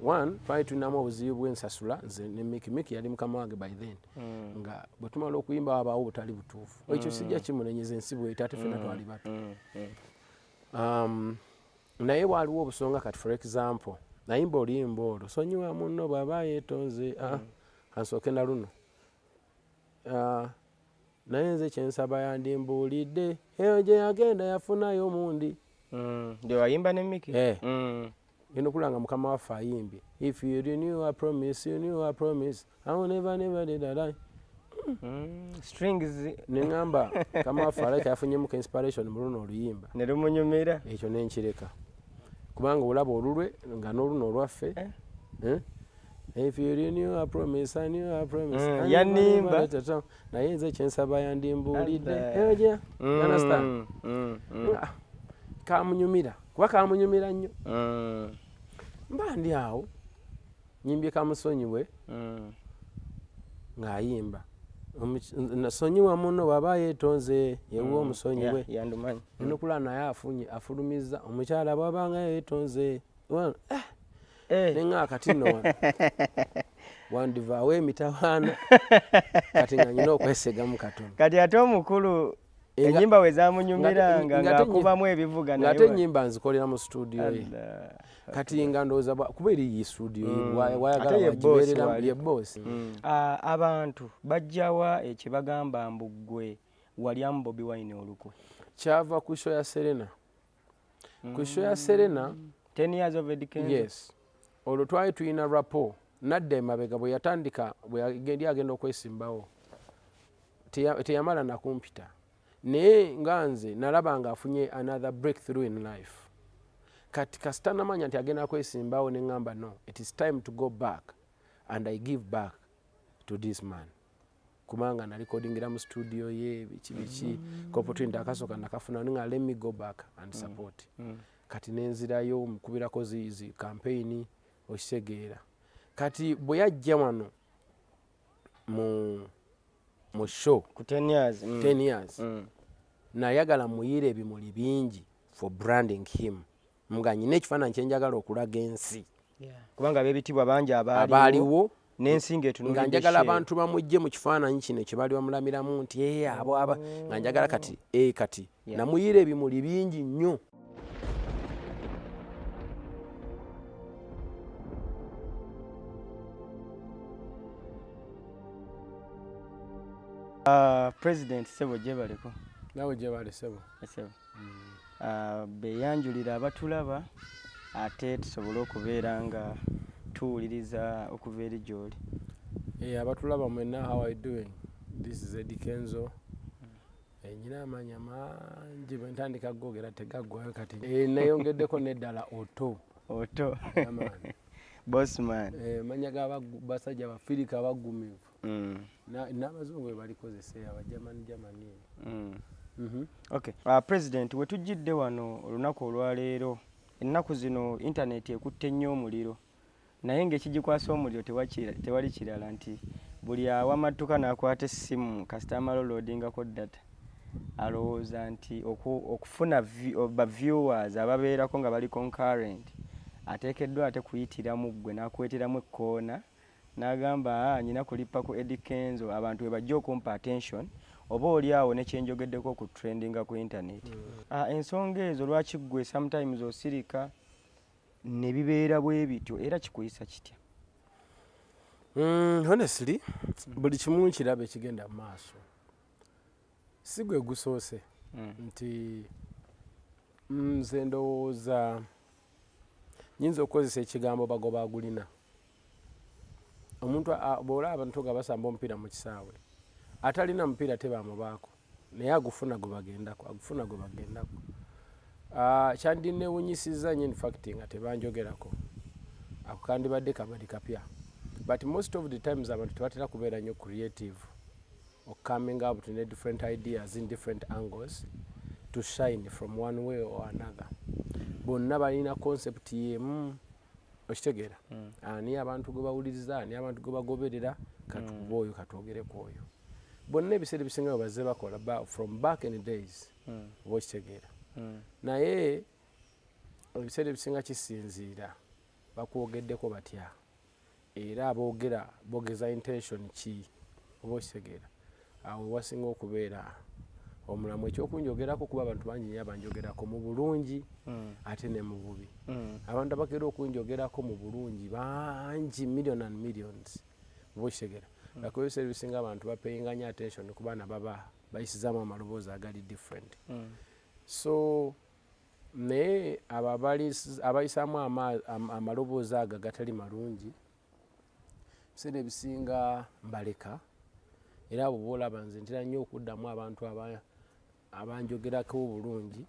one twali tulinamu obuzibu bw'ensasula nze ne Miki yali mukama wange by then nga bwe tumala okuyimba wabaawo obutali butuufu ekyo sijja kimunenyeza ensi bw'eta ate ffenna twali bato naye waaliwo obusonga kati for example nayimba oluyimba olwo sonyiwa munno bw'aba yeetonze kansooke na luno naye nze kyensaba yandimbuulidde eyo gye yagenda yafunayo mundi ndio wayimba ne Miki genda okulanga mukama waffe ayimbye if you renew a promise you renew a promise I will never did a lie strings neŋŋamba mukama waffe alabika yafunyemuko inspiration mu luno oluyimba ne lumunyumira ekyo nenkireka kubanga olaba olulwe nga n'oluno olwaffe if you renew a promise I knew a promise yanimba naye nze kyensaba yandimbuulidde eyo gye understand kamunyumira kuba kamunyumira nnyo mba ndi awo nyimbye kamusonyiwe ng'ayimba nasonyiwa muno bw'aba yeetonze yeewa omusonyiwe yandumanyi enokula naye afulumiza omukyala bw'abanga yeetonze neŋŋaa kati nno wandivaawo emitawaana kati nga nyina okwesegamu katono kati ate omukulu enyimba we zamunyumiranga ng'akubamu ebivuga ng'ate ennyimba nzikolera mu studio ye kati nga ndowooza kuba eri ye studio wayagala wagibeerera ye boss abantu bajjawa ekibagamba mbu ggwe walyamu Bobi Wine olukwe kyava ku show ya Serena ku show ya Serena 10 years of education yes olwo twali tulina rapport nadda emabega bwe yatandika bwe yali agenda okwesimbawo teyamala nakumpita naye nga nze nalaba ng'afunye another breakthrough in life kati kasita namanya nti agenda kwesimbawo ne ŋŋamba no it is time to go back and I give back to this man kubanga nalikodingira mu studio ye biki opportunity akasooka nakafuna nga let me go back and support kati nenzirayo mukubirako zizi campaign okitegeera kati bwe yajja wano mu show ku 10 years nayagala muyire ebimuli bingi for branding him nga nyina ekifaananyi kyenjagala okulaga ensi kubanga ab'ebitibwa bangi abaaliwo n'ensi ng'etunulidde nga njagala abantu bamujje mu kifaananyi kino kye bali bamulamiramu nti abo nga njagala kati namuyira ebimuli bingi nnyo President Ssebo gyebaleko nawe gyebale Ssebo beyanjulira abatulaba ate tusobole okubeera nga tuwuliriza okuva eri gy'oli abatulaba mwenna how are you doing this is Eddie Kenzo nyina amanya mangi bwe ntandika gogera tegaggwayo kati neyongeddeko neddala oto Bossman manya g'abasajja bafirika abagumivu n'abazungu bwe balikozesa abajamani okay President we tujjidde wano olunaku olwaleero ennaku zino internet ekutte nnyo omuliro naye ng'ekigikwasa omuliro tewali kirala nti buli awamattuka n'akwata essimu kasita amala loadingako data alowooza nti okufuna ba viewers ababeerako nga bali concurrent ateekeddwa ate kuyitiramu ggwe n'akweteramu ekkoona n'agamba nyina kulipa ku Eddie Kenzo abantu we bajja okumpa attention oba oli awo ne kyenjogeddeko ku trendinga ku internet ensonga ezo lwaki ggwe sometimes osirika ne bibeera bwe bityo era kikuyisa kitya? Honestly buli kimu nkiraba ekigenda mu maaso si gwe gusoose nti nze ndowooza nyinza okukozesa ekigambo bagoba agulina omuntu bw'olaba abantu nga basamba omupiira mu kisaawe atalina mupiira tebamubaako naye agufuna gwe bagendako kyandinewunyisiza nnyo infact nga tebanjogerako ako kandibadde kabali kapya but most of the times abantu tebatera kubeera nnyo creative or coming up to different ideas in different angles to shine from one way or another bonna balina concept yemu okitegeera ani abantu gwe bawuliriza ani abantu gwe bagoberera katuba oyo katwogereko oyo bonna ebiseera ebisinga bazze bakola from back in the days okitegeera naye ebiseera ebisinga kisinziira bakwogeddeko batya era boogeza intention ki oba okitegeera awo wasinga okubeera omulamu. Ekyokunjogerako kuba abantu bangi nnyo abanjogerako mu bulungi ate ne mu bubi. Abantu abagera okunjogerako mu bulungi bangi million and millions oba okitegeera bakuba ebiseera ebisinga abantu bapeyinganya attention ku baana baba bayisizaamu amaloboozi agali different. So naye abo abayisaamu amaloboozi ago agatali malungi ebiseera ebisinga mbaleka era abo boolaba nze ntera nnyo okuddamu abantu abanjogerako obulungi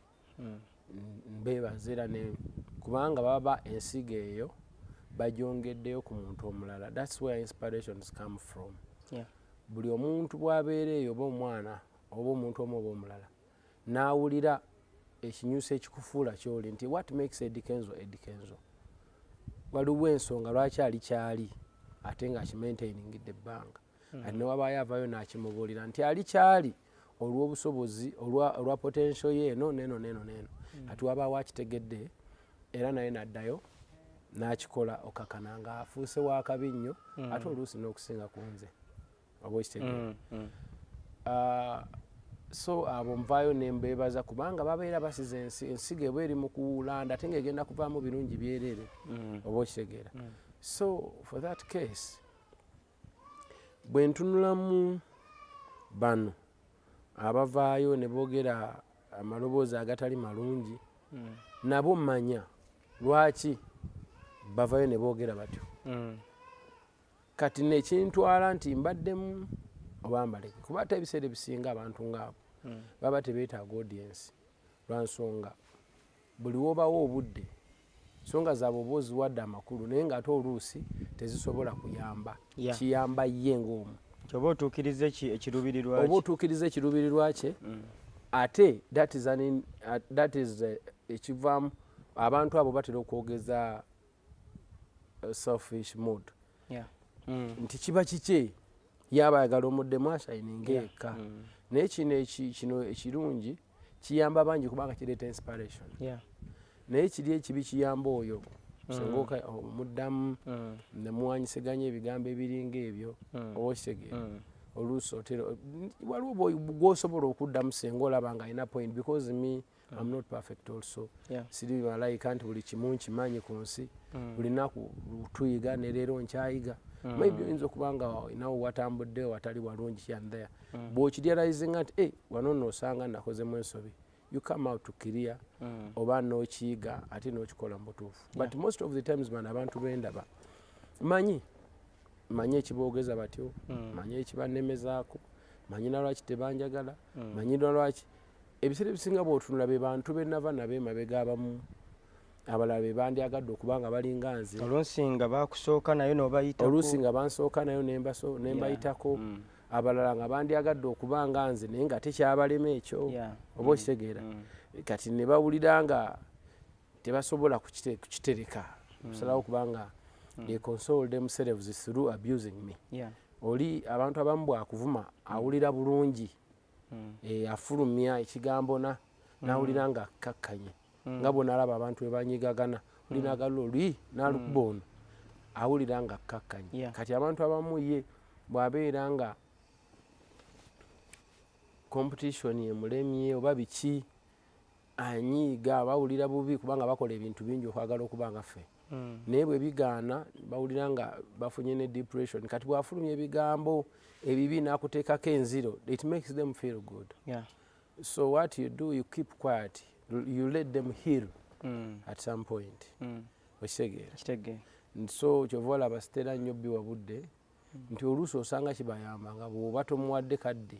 mbeebaza era kubanga baba ensigo eyo bagyongeddeyo ku muntu omulala. That's where inspirations come from. Buli omuntu bw'abeera eyo oba omwana oba omuntu omu oba omulala n'awulira ekinyusa ekikufuula kyoli nti what makes Eddie Kenzo Eddie Kenzo, waliwo ensonga lwaki ali kyali ate ng'akimaintainingidde ebbanga. Ate newabaayo avaayo n'akimubuulira nti ali kyali olw'obusobozi olwa potential ye neno. Ati wabaawo akitegedde era naye n'addayo n'akikola okakana nga afuuse wakabi nnyo ate oluusi n'okusinga ku nze oba okitegeera. So abo nvaayo nembeebaza kubanga babeera basize ensigo eba eri mu kulanda ate ng'egenda kuvaamu birungi byereere oba okitegeera. So for that case bwe ntunulamu bano abavaayo ne boogera amaloboozi agatali malungi nabo mmanya lwaki bavaayo ne boogera batyo. Kati nekintwala nti mbaddemu oba mbaleke kuba ate ebiseera ebisinga abantu ngaabo baba tebeetaaga audience lwa nsonga buli woobawo obudde nsonga zaabwe oba oziwadde amakulu naye ng'ate oluusi tezisobola kuyamba kiyamba ye ng'omu oba otuukirize ekiruubirirwa kye ate that is ekivaamu abantu abo batera okwogeza selfish mood nti kiba kikye yaba ayagala omuddemu ashayininga eka naye kino ekirungi kiyamba bangi kubanga kireeta inspiration naye kiri ekibi kiyamba oyo senga omuddamu nemuwanyisiganya ebigambo ebiringa ebyo oba okitegeera oluusi waliwo gwosobola okuddamu senga olaba nga alina point because me I'm not perfect also siri malayika nti buli kimu nkimanyi ku nsi buli naku tuyiga ne leero nkyayiga maybe oyinza okuba nga nawe watambuddeyo watali walungi yanthea bw'okirealizinga nti wano noosanga nakozemu ensobi you come out to clear oba n'okiyiga ate n'okikola mu butuufu but most of the times bano abantu bendaba manyi ekiboogeza batyo manyi ekibannemezaako manyi nalwaki tebanjagala manyi nalwaki ebiseera ebisinga bw'otunula be bantu benava nabo emabega abamu abalala be bandyagadde okubanga balinga nze oluusi nga bakusooka nayo n'obayitako oluusi nga bansooka nayo nembayitako abalala nga bandyagadde okubanga nze naye nga tekyabalema ekyo oba okitegeera kati ne bawulira nga tebasobola kukitereka kusalawo kubanga they console themselves through abusing me oli abantu abamu bwakuvuma awulira bulungi afulumya ekigambo n'awulira nga akkakkanye nga bw'onalaba abantu bwe banyigagana olinagala oli n'alukuba ono awulira nga akkakkanye kati abantu abamu ye bw'abeera nga competition emulemye oba biki anyiiga bawulira bubi kubanga bakola ebintu bingi okwagala okuba nga ffe naye bwe bigaana bawulira nga bafunye ne depression kati bw'afulumya ebigambo ebibi n'akuteekako enziro it makes them feel good so what you do you keep quiet you let them heal at some point okitegeera so kyova olaba sitera nnyo biwa budde nti oluusi osanga kibayamba nga bw'oba tomuwadde kadde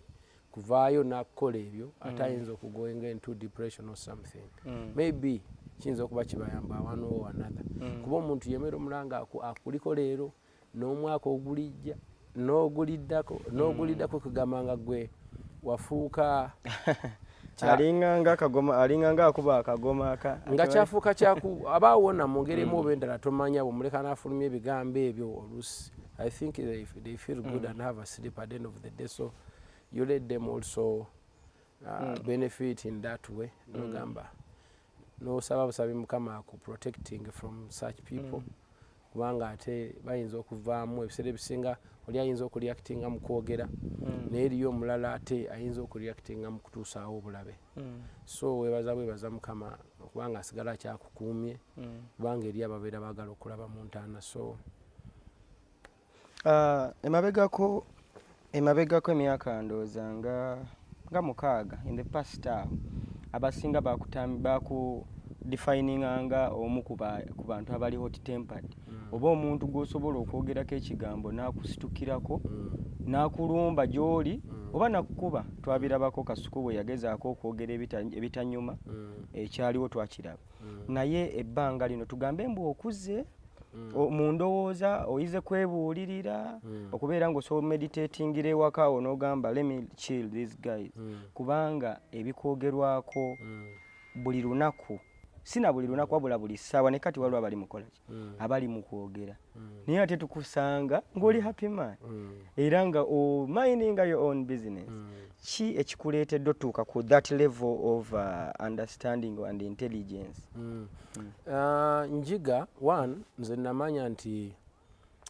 kuvaayo n'akukola ebyo ate ayinza okugoinga into depression or something maybe kiyinza okuba kibayamba one or another kuba omuntu yemera omulanga akuliko leero n'omwaka ogulijja n'oguliddako kugamba nga gwe wafuuka alinga nga akuba akagoma nga kyafuuka kyaku abaawo wonna mu ngeri emu oba endala tomanya bw'omuleka n'afulumya ebigambo ebyo oluusi I think they feel good and have a sleep at the end of the day so you let them also benefit in that way nogamba nosaba busabi mukama ku protecting from such people kubanga ate bayinza okuvaamu ebiseera ebisinga oli ayinza okureactinga mu kwogera naye eriyo omulala ate ayinza okureactinga mu kutuusaawo obulabe so webaza mukama okubanga asigala akyakukuumye kubanga eri ababeera baagala okulaba mu ntaana so emabegako emyaka ndowooza nga 6 in the past abasinga baku defininganga omu ku bantu abali hot tempered oba omuntu gw'osobola okwogerako ekigambo n'akusitukirako n'akulumba gy'oli oba nakukuba. Twabirabako Kasuku bwe yagezaako okwogera ebitanyuma ekyaliwo twakiraba naye ebbanga lino tugambe mbu okuze mu ndowooza oyize kwebuulirira okubeera ng'osobola meditatingire ewaka awo n'ogamba let me chill these guys kubanga ebikwogerwako buli lunaku sina buli lunaku wabula buli ssaawa ne kati waliwo abali mukola ki abali mu kwogera naye ate tukusanga ng'oli happy man era nga minding your own business. Ki ekikuleetedde otuuka ku that level of understanding and intelligence? Njiga one nze namanya nti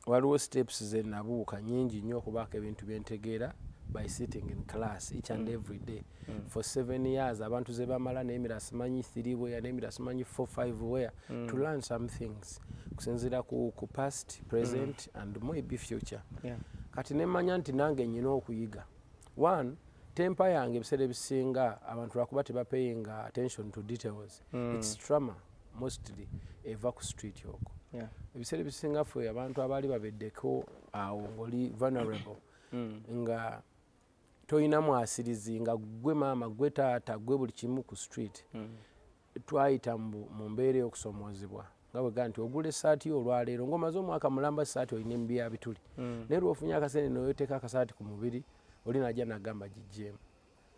waliwo steps ze nabuuka nyingi nnyo okubaako ebintu byentegeera by sitting in class each and every day for 7 years abantu ze bamala n'emira simanyi 3 where n'emira simanyi 4 5 where to learn some things kusinziira ku past present and maybe future kati nemanya nti nange nyina okuyiga. One, temper yange ebiseera ebisinga abantu lwakuba tebapayinga attention to details it's trauma mostly eva ku street yoko ebiseera ebisinga ffe abantu abaali babeddeko awo ng'oli vulnerable nga toyina mwasirizi nga gwe maama gwe taata gwe buli kimu ku street twayita mu mbeera y'okusomoozebwa nga bwega nti ogula essaati olwaleero ng'omaze omwaka mulamba essaati olina emibi ya bituli naye lw'ofunye akasente n'oyoteeka akasaati ku mubiri oli najja nagamba gijjeemu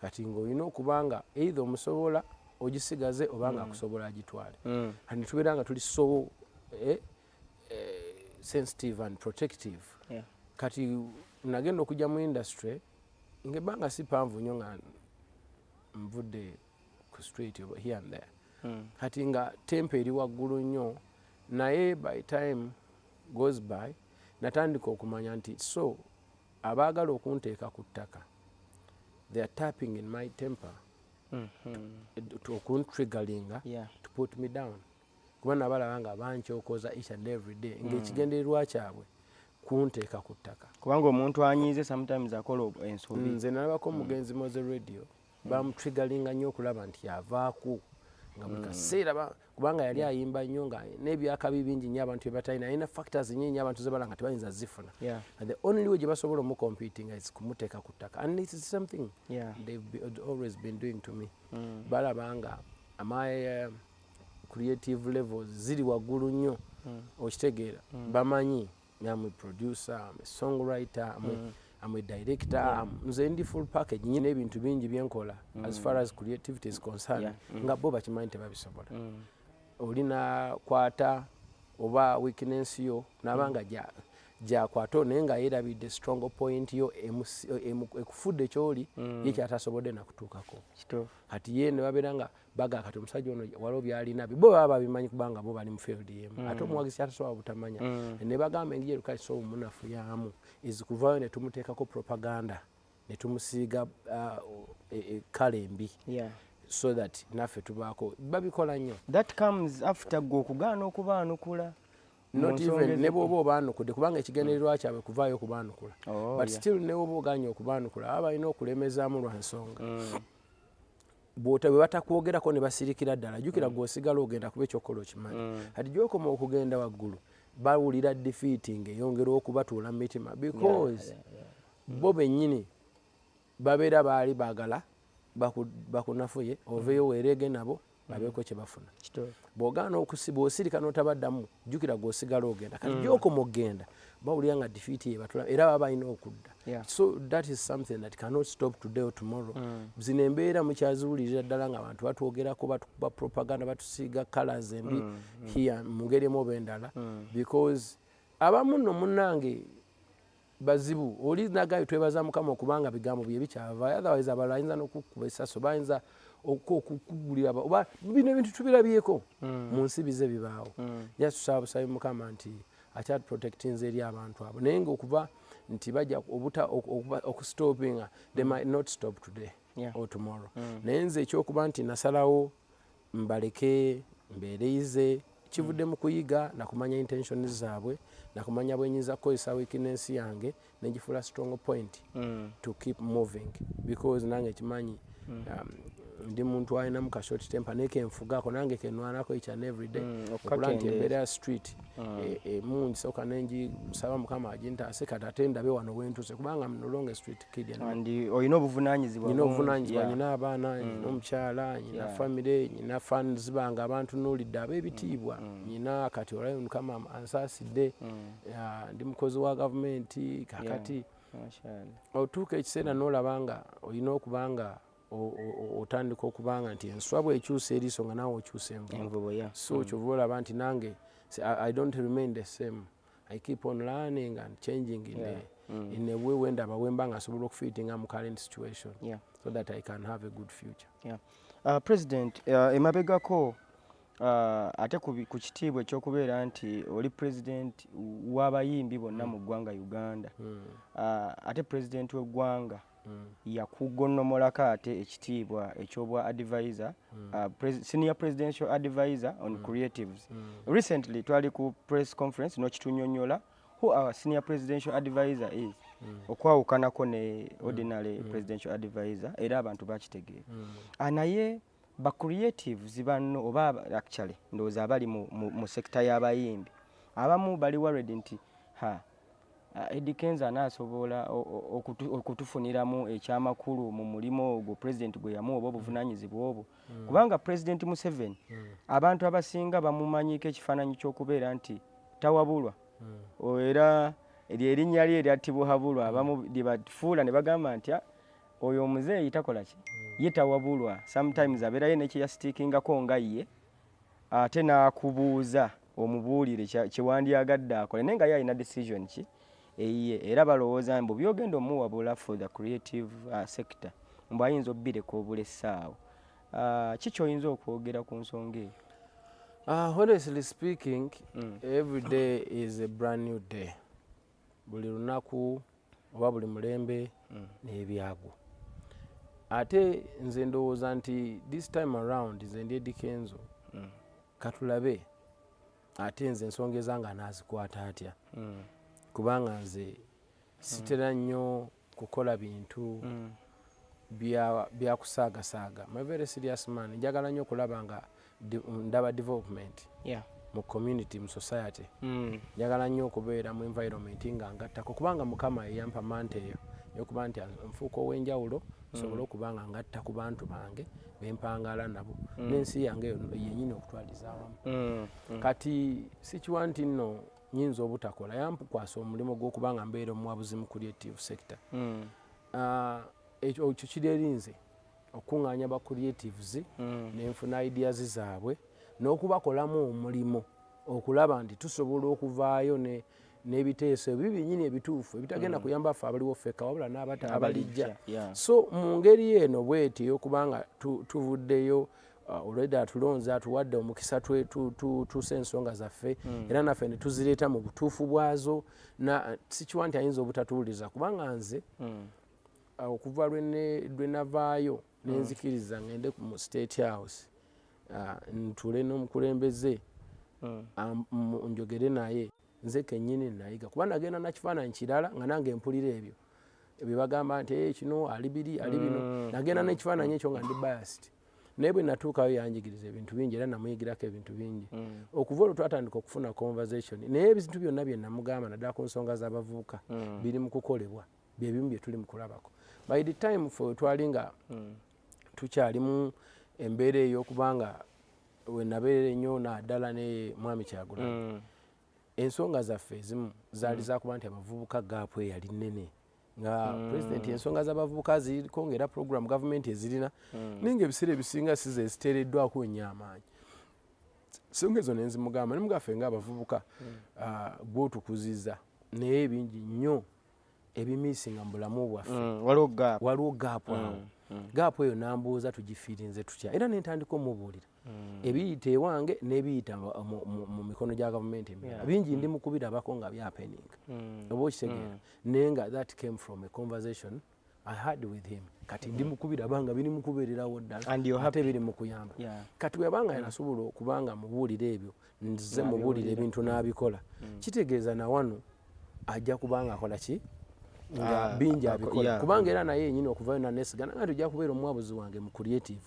kati ng'olina okuba nga either omusobola ogisigaze oba nga akusobola agitwale kati tubeera nga tuli so sensitive and protective kati nagenda okujja mu industry ngebbanga si panvu nnyo nga nvudde ku street here and there kati nga tempo eri waggulu nnyo naye by time goes by natandika okumanya nti so abaagala okunteeka ku ttaka they are tapping in my temper okuntriggerlinga to put me down kuba nabalaba nga bankyokoza each and every day ng'ekigendererwa kyabwe kunteeka ku ttaka kubanga omuntu anyiize sometimes akola ensobi. Nze nalabako omugenzi Moze radio bamutriggerlinga nnyo okulaba nti yavaaku nga buli kaseera kubanga yali ayimba nnyo nga n'ebyakabi bingi nnyo abantu byebatalina alina factors nyingi abantu ze bala nga tebayinza zifuna and the only way gye basobola omucompeting is kumuteeka ku ttaka and it is something they've always been doing to me balaba nga my creative levels ziri waggulu nnyo okitegeera bamanyi I'm a producer, I'm a songwriter, I'm a director, nze ndi full package nyine ebintu bingi byenkola as far as creativity is concerned nga bo bakimanyi tebabisobola olina kwata oba weakness yo nabanga gyakwata naye nga yeerabidde strong point yo ekufudde kyoli ye kyatasobodde nakutuukako kati ye ne babeera nga baga kati omusajja ono waliwo byalina bo baba babimanyi kubanga bo bali mu field yemu ate omuwagizi atasobola butamanya ne bagamba engeri erukali so omunafu yamu ezikuvaayo ne tumuteekako propaganda ne tumusiiga kala embi so that naffe tubaako babikola nnyo that comes after gwe okugaana okubaanukula not even ne bw'oba obaanukudde kubanga ekigendererwa kyabwe kuvaayo okubaanukula but still ne bw'oba oganye okubaanukula aba balina okulemezaamu lwa nsonga bwe batakwogerako ne basirikira ddala jjukira gw'osigala ogenda kuba ekyokola okimanyi kati gy'okoma okugenda waggulu bawulira defeating eyongera okubatuula mu mitima because bo bennyini babeera baali baagala bakunafuye oveeyo weerege nabo babeeko kye bafuna bw'ogaana bw'osirika n'otabaddamu jjukira gw'osigala ogenda kati gy'okoma okugenda bawulira nga defeat yebatula era baba balina okudda so that is something that cannot stop today or tomorrow zino embeera mukyaziwulirira ddala nga abantu batwogerako batukuba propaganda batusiiga colors embi here mu ngeri emu oba endala because abamu nno munnange bazibu oli nagayo twebaza mukama okubanga bigambo bye bikyava otherwise abalala ayinza n'okukuba essaso bayinza okukugulira oba bino ebintu tubirabyeko mu nsi bize bibaawo ja tusaba busabe mukama nti akyali protectinze eri abantu abo naye ng'okuba nti bajja okustopinga they might not stop today or tomorrow naye nze ekyokuba nti nasalawo mbaleke mbeereyize kivudde mu kuyiga nakumanya intentions zaabwe nakumanya bwe nyinza kukozesa weakness yange negifuula strong point to keep moving because nange kimanyi ndi muntu alinamu ka short temper naye kenfugako nange kenwanako each and every day okula nti embeera ya street mungi soka nengisaba mukama agintaase kati ate ndabe wano wentuse kubanga mnolonga street kid olina obuvunanyizibwa nyina abaana nyina omukyala nyina famire nyina fans banga abantu nulidde ab'ebitiibwa nyina kati olayo mukama ansaasidde ndi mukozi wa gavumenti kakati otuuka ekiseera n'olabanga olina okubanga otandika okubanga nti enswa bwekyusa eriiso nga naawe okyusa envubo so kyova olaba nti nange I don't remain the same. I keep on learning and changing in a way when wemba nga nsobola okufittinga mu current situation so that I can have a good future. President, emabegako ate ku kitiibwa ekyokubeera nti oli president w'abayimbi bonna mu ggwanga Uganda ate president w'eggwanga yakugonnomolako ate ekitiibwa ekyobwa advisor senior presidential advisor on creatives. Recently twali ku press conference n'okitunyonnyola who our senior presidential advisor is okwawukanako ne ordinary presidential advisor era abantu bakitegeera naye ba creatives banno oba actually ndowooza abali mu sector y'abayimbi abamu bali worried nti Eddie Kenzo anaasobola okutufuniramu ekyamakulu mu mulimo ogwo president gwe yamuwa oba obuvunanyizibwa obwo kubanga president Museveni abantu abasinga bamumanyiko ekifaananyi ky'okubeera nti tawabulwa era erinnya lye eryattibuhabulwa abamu lyebafuula ne bagamba nti oyo omuzeeyi takola ki ye tawabulwa sometimes abeerayo nekyeyasitiikingako nga ye ate n'akubuuza omubuulire kyewandyagadde akole naye nga ye alina decision ki eyiye era balowooza mbu byogenda omuwabula for the creative sector mbu ayinza obbireka obula essaawa kiki oyinza okwogera ku nsonga eyo? Honestly speaking, every day is a brand new day. Buli lunaku oba buli mulembe n'ebyago ate nze ndowooza nti this time around nze ndi Eddie Kenzo katulabe ate nze ensonga ezange anaazikwata atya kubanga nze sitera nnyo kukola bintu bya kusaagasaaga. My very serious man, njagala nnyo okulaba nga ndaba development mu community mu society njagala nnyo okubeera mu environment nga ngattako kubanga mukama yeyampa mante eyo yokuba nti nfuuka ow'enjawulo nsobola okuba nga ngatta ku bantu bange bempangala nabo n'ensi yange yennyini okutwaliza awamu kati sikiwa nti nno nyinza obutakola yampukwasa omulimu gw'okuba nga mbeera omuwabuzi mu creative sector ekyo kiri erinze okuŋŋaanya ba creatives n'enfuna ideas zaabwe n'okubakolamu omulimo okulaba nti tusobola okuvaayo n'ebiteeso ebyo byennyini ebituufu ebitagenda kuyamba ffe abaliwo ffekka wabula n'abalijja so mu ngeri eno bweti ey'okuba nga tuvuddeyo olwedda atulonze atuwadde omukisa tuuse ensonga zaffe era naffe ne tuzireeta mu butuufu bwazo sikiwa nti ayinza obutatuwuliza kubanga nze okuva lwe navaayo nenzikiriza ngende mu State House ntule n'omukulembeze njogere naye nze kennyini nayiga kuba nagenda nakifaananyi kirala nga nange mpulira ebyo byebagamba nti kino ali biri ali bino nagenda n'ekifaananyi ekyo nga ndi biased naye bwe natuukayo yanjigiriza ebintu bingi era namuyigirako ebintu bingi okuva olwo twatandika okufuna conversation naye ebintu byonna bye namugamba naddala ku nsonga z'abavubuka biri mu kukolebwa byebimu bye tuli mu kulabako by the time fe twali nga tukyali mu embeera ey'okubanga we nabeerera ennyo naddala ne mwami Kyagulanyi ensonga zaffe ezimu zaali zakuba nti abavubuka gaapu eyali nnene nga president ensonga z'abavubuka ziriko ng'era program gavumenti ezirina naye ng'ebiseera ebisinga size eziteereddwako nnyo amaanyi ensonga ezo ne nzimugamba ne mugaffe ng'abavubuka bw'otukuziza naye ebingi nnyo ebimiisinga mu bulamu bwaffe waliwo gaapu awo gaapu eyo nambuuza tugifiirinze tutya era ne ntandika omubuulira ebiyita ewange n'ebiyita mu mikono gya gavumenti emirala bingi ndi mukubirabako nga byapeninga oba okitegeera naye nga that came from a conversation I had with him kati ndi mukubiraba nga biri mukubeererawo ddala ate biri mu kuyamba kati bwebanga yanasobola okubanga mubuulira ebyo nze mubuulira ebintu n'abikola kitegeeza na wano ajja kubanga akola ki nga bingi abikola kubanga era naye yenyini okuvayo nanesigana nga tujja kubeera omwabuzi wange mu creative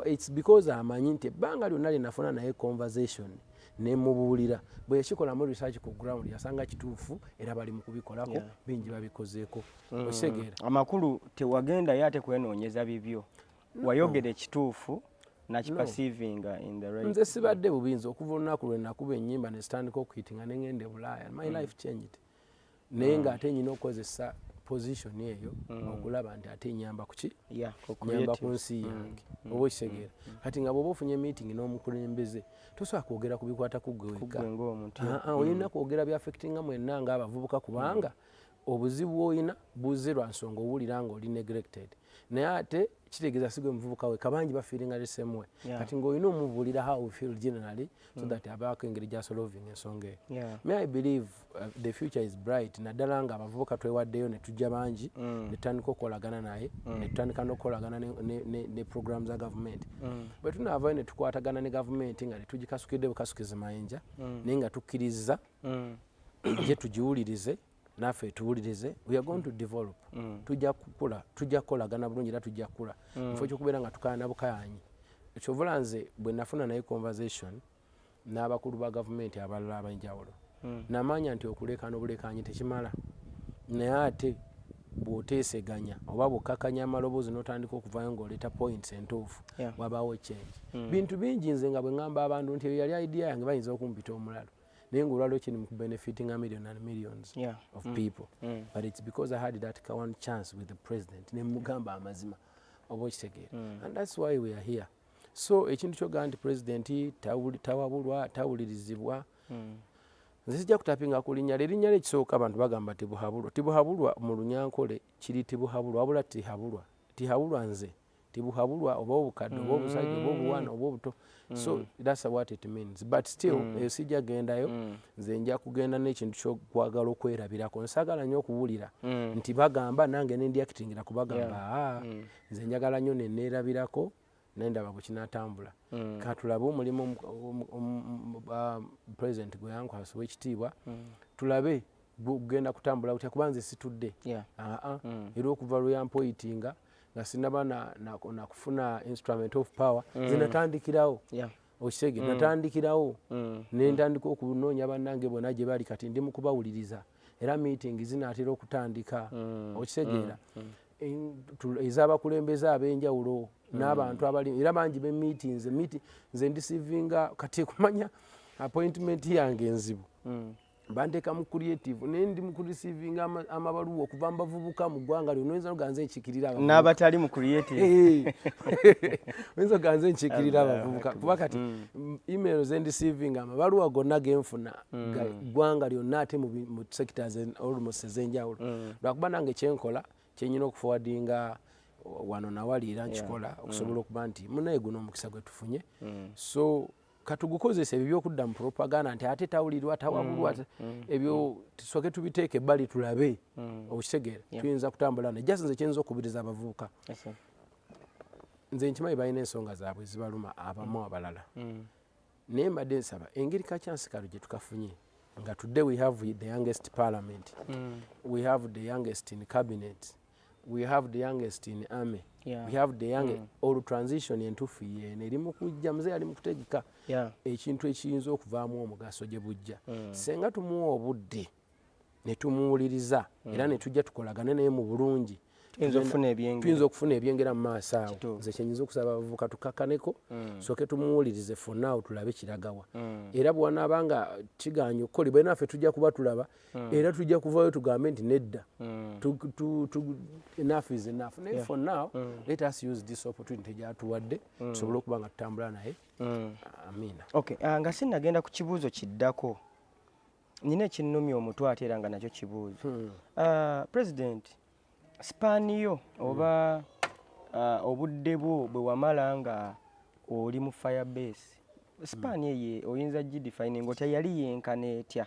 it's because amanyi nti ebbanga lyonna lyenafuna naye conversation nemubuulira bwe yakikolamu research ku ground yasanga kituufu era bali mu kubikolako bingi babikozeeko okitegeera amakulu tewagendayo ate kwenoonyeza bibyo wayogera ekituufu nakipasivinga in the right nze sibadde bubinzi okuva olunaku lwe nakuba ennyimba nesitandika okuhitinga nengenda e Bulaaya my life changed naye nga ate nyina okukozesa position eyo okulaba nti ate nyamba kuki nyamba ku nsi yange oba okitegeera kati nga bw'oba ofunye meeting n'omukulembeze tosobola kwogera ku bikwata ku ggwe wekka olina kwogera byaffectinga mwenna ng'abavubuka kubanga obuzibu olina buzze lwa nsonga owulira ng'oli neglected naye ate kitegeeza sigwe muvubuka we kabangi bafiiringa the same way kati ng'olina omubuulira how we feel generally so that abaako engeri gya solving ensonga eyo may I believe the future is bright naddala nga abavubuka twewaddeyo ne tujja bangi ne tutandika okukolagana naye ne tutandika n'okukolagana ne program za gavumenti bwe tunaavayo ne tukwatagana ne gavumenti nga ne tugikasukidde bukasukizi mayinja naye nga tukkiriza gye tugiwulirize naffe tuwulirize we are going to develop tujja kukula tujja kukolagana bulungi era tujja kukula mufo ky'okubeera nga tukaayana bukayanyi ekyovula nze bwe nafuna naye conversation n'abakulu ba gavumenti abalala ab'enjawulo namanya nti okuleekaana obuleekaanyi tekimala naye ate bw'oteeseganya oba bw'okkakanya amaloboozi n'otandika okuvayo ng'oleeta points entuufu wabaawo change bintu bingi nze nga bwe ŋŋamba abantu nti eyo yali idea yange bayinza okumpita omulalo naye ng'olwaliwo kiri mu kubenefiting a million and millions of people but it's because I had that one chance with the president ne mugamba amazima oba okitegeera and that's why we are here so ekintu kyogamba nti president tawabulwa tawulirizibwa nze sijja kutapinga ku linnya erinnya lye ekisooka abantu bagamba tibuhabulwa mu Lunyankole kiri tibuhabulwa wabula tihabulwa nze tibuhabulwa oba obukadde oba obusajja oba obuwana oba obuto so that's what it means but still eyo sijja gendayo nze nja kugenda n'ekintu ky'okwagala okwerabirako nsagala nnyo okuwulira nti bagamba nange nendiakitingira kubagamba nze njagala nnyo neneerabirako nendaba bwe kinaatambula katulabe omulimu president gwe yankwasa ow'ekitiibwa tulabe gugenda kutambula gutya kuba nze situdde era okuva lwe yampoyitinga nga sinaba nakufuna instrument of power zinatandikirawo okitege natandikirawo nentandika okunoonya bannange bonna gye bali kati ndi mu kubawuliriza era meeting zinaatera okutandika okitegeera ez'abakulembeze ab'enjawulo n'abantu abali era bangi bemeetings nze ndisivinga kati kumanya appointment yange enzibu banteeka mu creative naye ndi mu kurisivinga amabaluwa okuva mu bavubuka mu ggwanga lyonna oyinza oganze nkikirira n'abatali mu creative oyinza oganze nkikirira abavubuka kuba kati email ze ndisivinga amabaluwa gonna genfuna ggwanga lyonna ate mu sectors almost ez'enjawulo lwakuba nange kyenkola kyenyina okuforwardinga wano nawali era nkikola okusobola okuba nti munaye guno omukisa gwe tufunye so katugukozesa ebyo byokudda mu propaganda nti ate tawulirwa tawabulwa ebyo tusooke tubiteeke ebbali tulabe okitegeera tuyinza kutambula najja nze kyenza okubiriza abavubuka nze nkimanyi balina ensonga zaabwe ezibaluma abamu abalala naye mbadde nsaba engeri kakyansikalo gye tukafunye nga tudde we have the youngest parliament we have the youngest in cabinet we have the youngest in army we have the young all transition entuufu yeene eri mu kujja muze ali mu kutegeka ekintu ekiyinza okuvaamu omugaso gye bujja senga tumuwa obudde ne tumuwuliriza era ne tujja tukolagane naye mu bulungi tuyinza okufuna ebyengera mu maaso awo nze kyenyinza okusaba abavubuka tukakkaneko soke tumuwulirize fonna tulabe kiragawa era bw'anaaba nga kiganye okukolebwa naffe tujja kuba tulaba era tujja kuvayo tugambe nti nedda enough is enough naye for now let us use this opportunity gyatuwadde tusobole okuba nga tutambula naye amiina nga sinnagenda ku kibuuzo kiddako nina ekinnumya omutwe ate era nga nakyo kibuuzo president sipaaniyo oba obudde bwo bwe wamala nga oli mu Firebase span ye oyinza gidefine ng'otya yali yenkana etya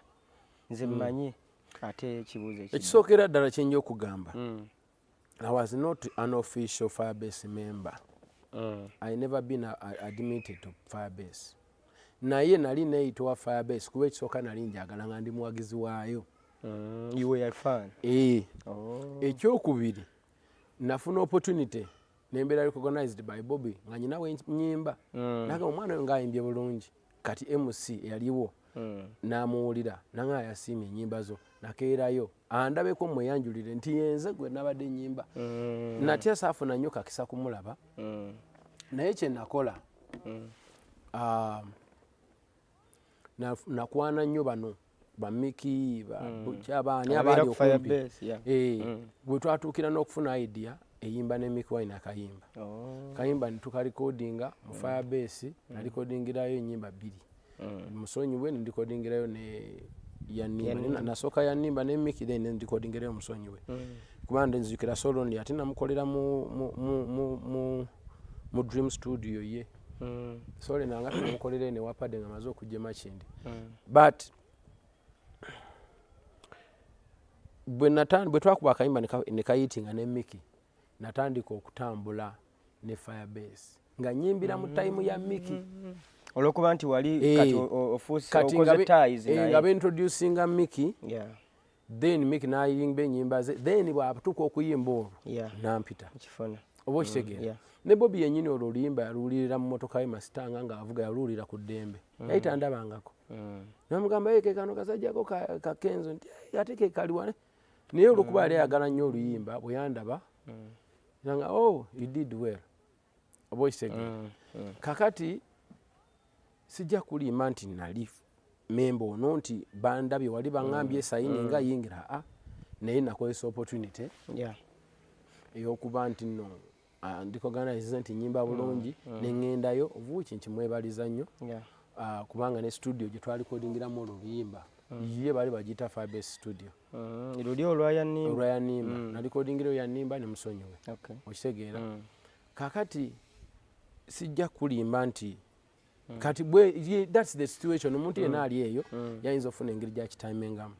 nze mmanyi ate ekibuuzo ekisookera ddala kye nja okugamba I was not an official Firebase member. I never been admitted to Firebase. Naye nali neeyitibwa Firebase kuba ekisooka nali njagala nga ndi muwagizi waayo. You were a fan? Ekyokubiri nafuna opportunity nembeera recognized by Bobby nga nyinawe nnyimba naga omwana oyo ngaayimbye bulungi kati MC eyaliwo n'amuwulira nanga yasiimye ennyimba zo nakeerayo andabeko mweyanjulire nti yenze gwe nabadde ennyimba natya saafuna nnyo kakisa kumulaba naye kye nakola nakwana nnyo bano bamiki baani abaali okumpi bwe twatuukira n'okufuna idea eyimba ne Mick Wine akayimba kayimba netukarekodinga mu Firebase nalikodingirayo ennyimba 2 musonyiwe nendikodingirayo ne yanimba nasooka yanimba ne Mick then nendikodingirayo musonyiwe kuba nzijukira solo ndi ate namukolera mu Dream Studio ye sole nanga tumukolera ne wapade nga maze okujja makindi but bwe twakuba akayimba ne kayitinga ne Mick natandika okutambula ne Firebase nga nyimbira mu time ya Mick olwokuba nti wali kati ofuuse ties naye nga introducinga Mick then Mick nayimba ennyimba ze then bwatuuka okuyimba olwo nampita kifona oba okitegeera ne Bobby yennyini olwo oluyimba yaluwulirira mu motoka ye masitanga ng'avuga yaluwulira ku ddembe yayitandabangako namugamba ye kekano kasajjako kakenzo nti ate kekaliwane naye olwokuba yali ayagala nnyo oluyimba bwe yandaba nanga you did well oba okitegeera kakati sijja kulimba nti nali memba ono nti bandabye wali baŋŋambye sayini nga yingira naye nakozesa opportunity ey'okuba nti nno ndikoganize nti nyimba bulungi neŋŋendayo ovuuki nkimwebaliza nnyo kubanga ne studio gye twalikodingiramu oluyimba ye bali bagiyita Firebase studio luli olwayanimba nalikodingirayo yanimba ne musonyiwe okitegeera kakati sijja kulimba nti kati that's the situation omuntu yenna ali eyo yayinza okufuna engeri gyakitimingamu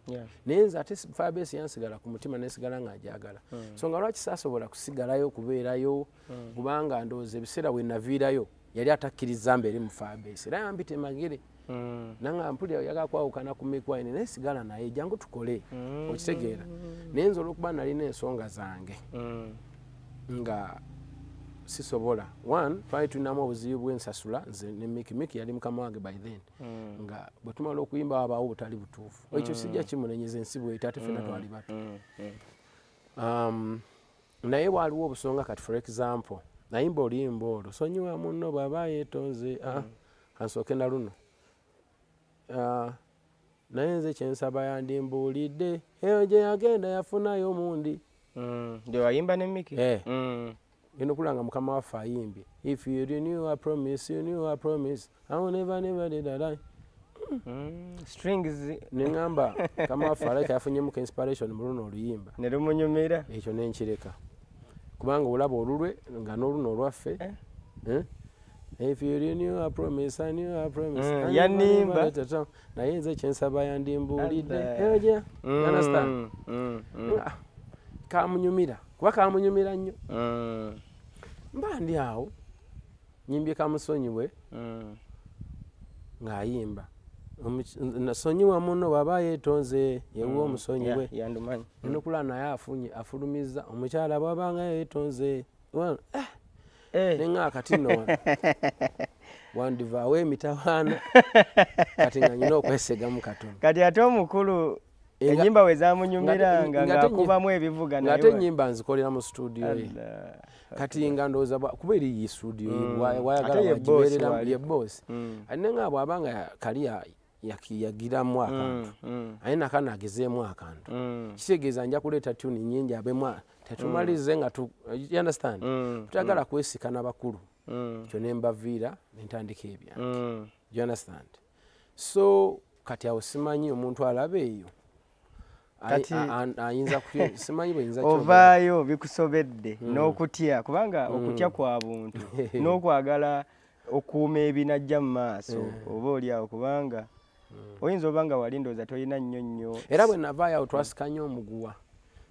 naye nze ate Firebase yansigala ku mutima nesigala nga ajagala so nga lwaki saasobola kusigalayo okubeerayo kubanga ndowooza ebiseera we naviirayo yali atakkiriza mbeere mu Firebase era yampita emagere nanga mpulira yagala kwawukana ku Mick Wine naye sigala naye jangu tukole okitegeera naye nze olwokuba nalina ensonga zange nga sisobola twali tulinamu obuzibu bw'ensasula nze ne Mick yali mukama wange by then nga bwe tumala okuyimba wabaawo butali butuufu ekyo sijja kimunenyeza ensi bweyita ate ffenna twali bato naye waaliwo obusonga kati for example nayimba oluyimba olwo sonyiwa munno bw'aba yeetonze kansooke na luno naye nze kyensaba yandimbuulidde eyo gye yagenda yafunayo mundi gye wayimba ne Mick genda okulanga mukama waffe ayimbye if you renew a promise you renew a promise I will never did a lie strings neŋŋamba mukama waffe aleka yafunyemuko inspiration mu luno oluyimba ne lumunyumira ekyo nenkireka kubanga olaba olulwe nga n'oluno olwaffe if you renew a promise I knew a promise yanimba naye nze kyensaba yandimbuulidde eyo understand kamunyumira kuba kamunyumira nnyo mba ndi awo nyimbye kamusonyiwe ng'ayimba nasonyiwa muno bw'aba yeetonze yewa omusonyiwe yandumanyi nokula naye afulumiza omukyala bw'abanga yeetonze neŋŋa kati nno wandivaawo emitawaana kati nga nyina okwesegamu katono kati ate omukulu ennyimba we zamunyumiranga ng'akubamu ebivuga naye ng'ate ennyimba nzikolera mu studio ye kati nga ndowooza kuba eri ye studio wayagala wagibeereramu ye boss ate nga bw'abanga kali yakiyagiramu akantu ate nakana agezeemu akantu kitegeeza nja kuleeta tuni nnyingi abemu tetumalize nga you understand tutagala kwesikana bakulu kyo ne mbaviira ne ntandika ebyange you understand so kati awo simanyi omuntu alaba eyo ayinza simanyi bweyinza ovaayo bikusobedde n'okutya kubanga okutya kwa buntu n'okwagala okuuma ebinajja mu maaso oba oli awo kubanga oyinza oba nga wali ndowooza tolina nnyo nnyo era bwe navaayo awo twasikanye omuguwa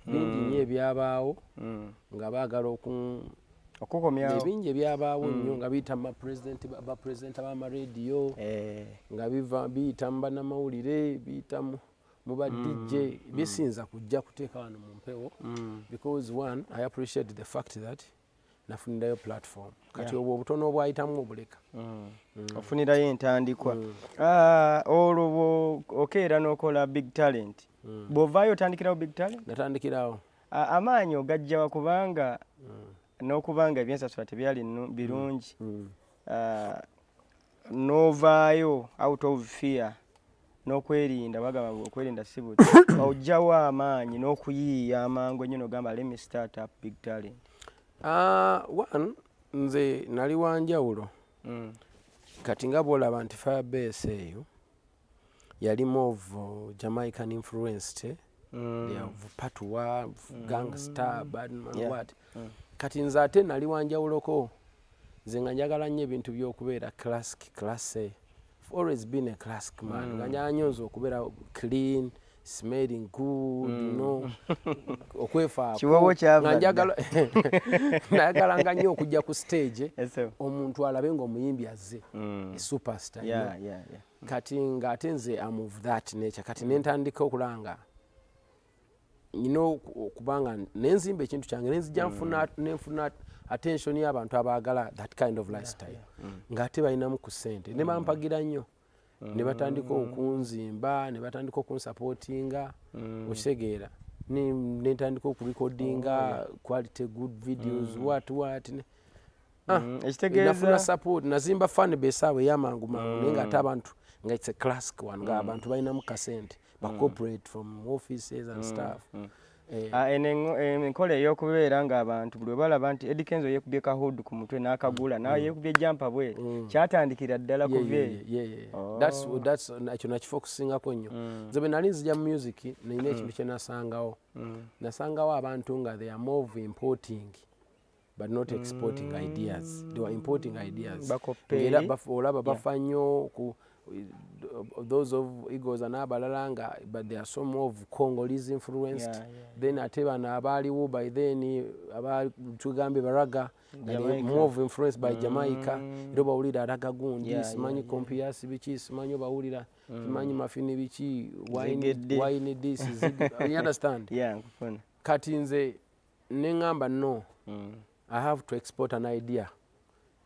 bingi nnyo ebyabaawo nga baagala okukomyawo ebingi ebyabaawo nnyo nga biyita bapulezidenti b'amarediyo nga biyita mu bannamawulire biyita mu badj bisinza kujja kuteeka wano mu mpewo because one I appreciate the fact that nafunirayo platform kati obwo obutono obwayitamu obuleka ofunirayo entandikwa olwo okeera n'okola big talent bw'ovaayo otandikirawo big talent natandikirawo amaanyi ogajjawa kubanga n'okubanga ebyensasula tebyali birungi n'ovaayo out of fear n'okwerinda bagamba okwerinda si buti ojjawo amaanyi n'okuyiiya amangu ennyo n'ogamba let me start up big talent. One nze nali wanjawulo kati nga bw'olaba nti Firebase eyo yali more of Jamaican influenced of Patois, gangster, badman, what kati nze ate nali wanjawuloko nze nga njagala nnyo ebintu by'okubeera classe always been a classic man nga njanyonza okubeera clean smelling good you know kiwowo njagala nayagalanga nnyo okujja ku stage omuntu alabe ng'omuyimbi azze superstar kati ng'ate nze amove that nature kati nentandika okulanga nyina okubanga nenzimba ekintu kyange nenzija nenfuna attention y'abantu abaagala that kind of lifestyle ng'ate balinamu ku ssente ne bampagira nnyo ne batandika okunzimba ne batandika okunsupportinga okitegeera nentandika okurecordinga quality good videos what nafuna support nazimba fan base awo ey'amangu mangu naye ng'ate abantu nga it's a classic one ng'abantu balinamu kasente ba corporate from offices and stuff enkola ey'okubeera ng'abantu buli balaba nti Eddie Kenzo yeekubye kahudu ku mutwe n'akagula nawe yeekubye jampa bwe kyatandikira ddala ku bye ekyo nakifocusingako nnyo nze bwe nali nzija mu music nina ekintu kye nasangawo abantu nga they are more of importing but not exporting ideas they were importing ideas era olaba bafa nnyo those of Eagles n'abalala nga but they are some of Congolese influenced then ate bano abaaliwo by then tugambe baraga more of influenced by Jamaica era bawulira araga gundi simanyi kompiasi biki simanyi obawulira simanyi mafini biki wine this you understand kati nze neŋŋamba no I have to export an idea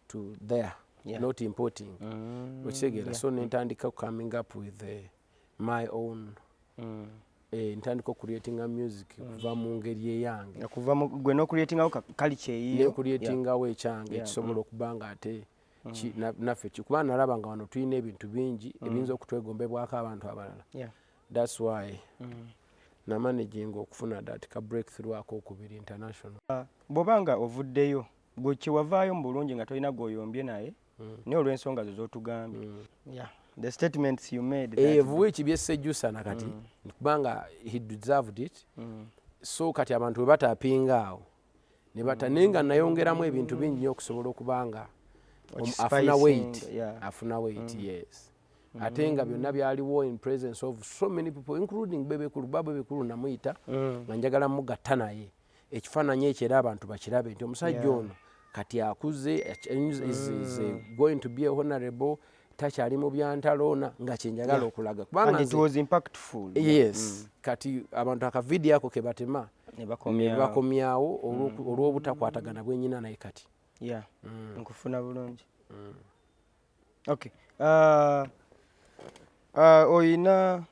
to there not importing okitegeera so nentandika coming up with my own ntandika creating a music kuva mu ngeri eyange kuva gwe n'ocreatingawo culture eyiyo n'ocreatingawo ekyange ekisobola okubanga ate naffe kuba nalaba nga wano tulina ebintu bingi ebiyinza okutwegombebwako abantu abalala that's why namanaginga okufuna that ka breakthrough akokubiri international bw'obanga ovuddeyo gwe kiwavaayo mu bulungi nga tolina gwoyombye naye naye olw'ensonga zo z'otugambye the statements you made vuweki byessejjusa nakati kubanga he deserved it so kati abantu bwe batapinga awo ne bata naye nga nayongeramu ebintu bingi nnyo okusobola okubanga afuna weight yes ate nga byonna byaliwo in presence of so many people including bebekulu namuyita nga njagala mugatta naye ekifaananyi ekyo era abantu bakirabe nti omusajja ono kati akuze is going to be a honorable takyali mu byantaloona nga kyenjagala okulaga kubanga it was impactful yes kati abantu akavidiyo ako ke batema ne bakomyawo olw'obutakwatagana bwenyina naye kati nkufuna bulungi okay oyina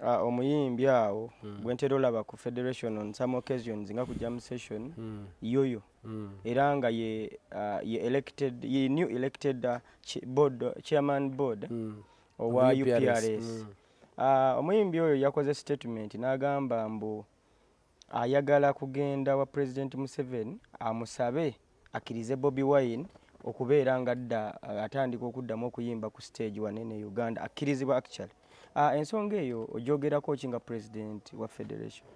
omuyimbi awo bwentera olaba ku federation on some occasions nga ku jam session yoyo era nga ye new elected chairman board owa UPRS omuyimbi oyo yakoze statement n'agamba mbu ayagala kugenda wa President Museveni amusabe akkirize Bobi Wine okubeera nga dda atandika okuddamu okuyimba ku stage wanene Uganda akkirizibwa actually ensonga eyo ogyogerako ki nga president wa federation?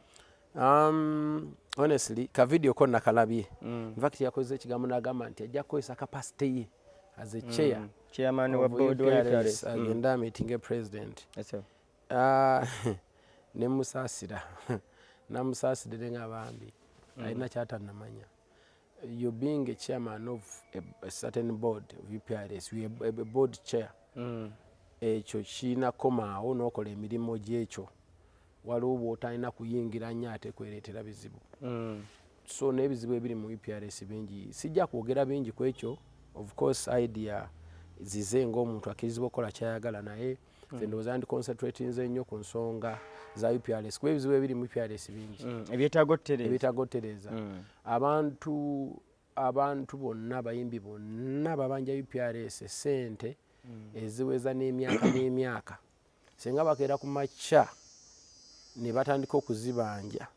Honestly ka video ko nakalabye in fact yakoze ekigambo n'agamba nti ajja kukozesa capacity ye as a chair chairman wa of board wa UPRS UPRS. agenda meeting president Yes, sir. ne musaasira namusaasidde nga bambi alina kyatanamanya. You being a chairman of a certain board of UPRS, you are a board chair. Ekyo kiinako maawo n'okola emirimu gy'ekyo waliwo bw'otalina kuyingira nnyo ate kwereetera bizibu. So n'ebizibu ebiri mu UPRS bingi, sijja kwogera bingi ku ekyo. Of course idea zize ng'omuntu akkirizibwa okukola kyayagala, naye nze ndowooza ndi concentratinze nnyo ku nsonga za UPRS kuba ebizibu ebiri mu UPRS bingi ebyetaaga otereeza. Abantu bonna abayimbi bonna babanja UPRS ssente eziweza n'emyaka n'emyaka, singa bakeera ku makya ne batandika okuzibanja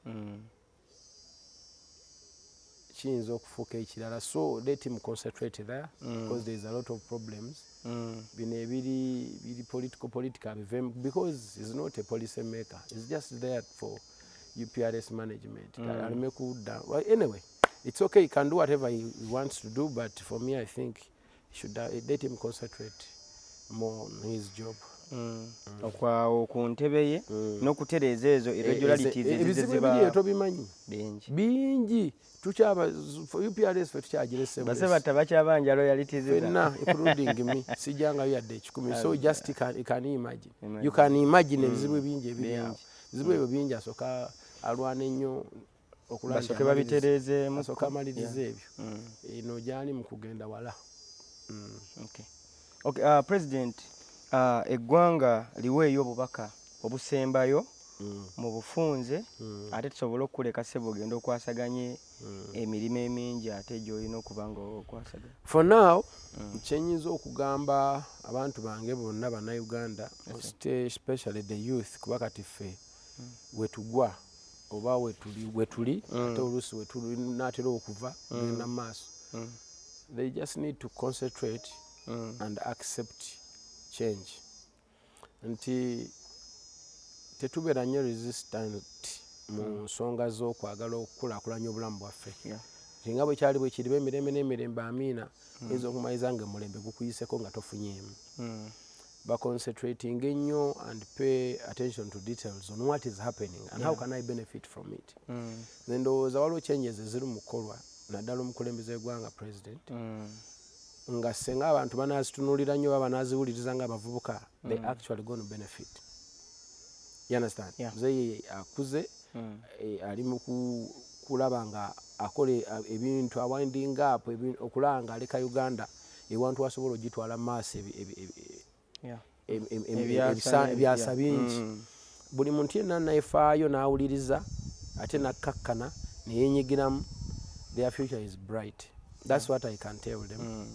kiyinza okufuuka ekirala. So let him concentrate there because there is a lot of problems. Bino ebiri political because he's not a policy maker, he's just there for UPRS management. Well, anyway, it's okay, he can do whatever he wants to do, but for me I think he should let him concentrate more on his job. Okwawo ku ntebe ye n'okutereeza ezo irregularities ebizibu ebiri tobimanyi bingi. Tukyaba UPRS fe tukyagiresebwa base batabakyabanja loyalties fenna including me sijangayo yadde ekikumi. So just you can imagine, you can imagine ebizibu bingi ebiri awo. Ebizibu ebyo bingi asooka alwana ennyo okulanga babitereezeemu asooka amaliriza ebyo eno gyali mu kugenda wala. Okay, President, eggwanga liweeyo obubaka obusembayo mu bufunze ate tusobole okuleka ssebo ogenda okwasaganye emirimu emingi ate gy'olina okuba nga okwasaganya. For now kyenyinza okugamba abantu bange bonna bannayuganda, especially the youth, kuba kati ffe wetugwa oba wetuli ate oluusi wetunaatera okuva genda mu maaso. They just need to concentrate and accept change. Nti tetubeera nnyo resistant mu nsonga z'okwagala okukulaakulanya obulamu bwaffe. Nga bwe kyali bwe kiri emirembe n'emirembe amiina oyinza okumaliza nga omulembe gukuyiseko nga tofunyeemu. Baconcentrating ennyo and pay attention to details on what is happening and how can I benefit from it. Nze ndowooza waliwo changes eziri mu kukolwa naddala omukulembeze w'eggwanga president nga senga abantu banazitunuulira nnyo oba banaziwuliriza ng'abavubuka they actually going to benefit. You understand? Ze akuze ali mu kulaba nga akola ebintu awinding up okulanga aleka Uganda ewantu wasobola ogitwala mu maaso ebyasa bingi. Buli muntu yenna nayefaayo n'awuliriza ate nakkakkana neyenyigiramu, their future is bright. That's what I can tell them.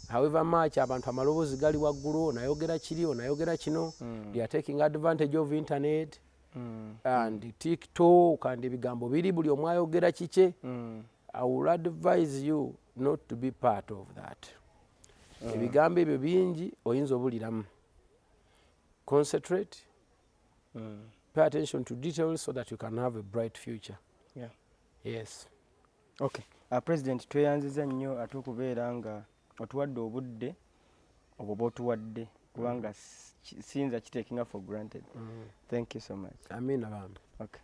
However much abantu amaloboozi gali waggulu, onayogera kiri onayogera kino, they are taking advantage of internet and TikTok and ebigambo biri buli omu ayogera kike. I will advise you not to be part of that. Ebigambo ebyo bingi oyinza obuliramu. Concentrate, pay attention to details so that you can have a bright future. Yes. Okay. President, tweyanziza nnyo ate okubeera nga otuwadde obudde obwo bw'otuwadde kubanga siyinza kiteekinga for granted. Thank you so much. Amina bambi. Okay.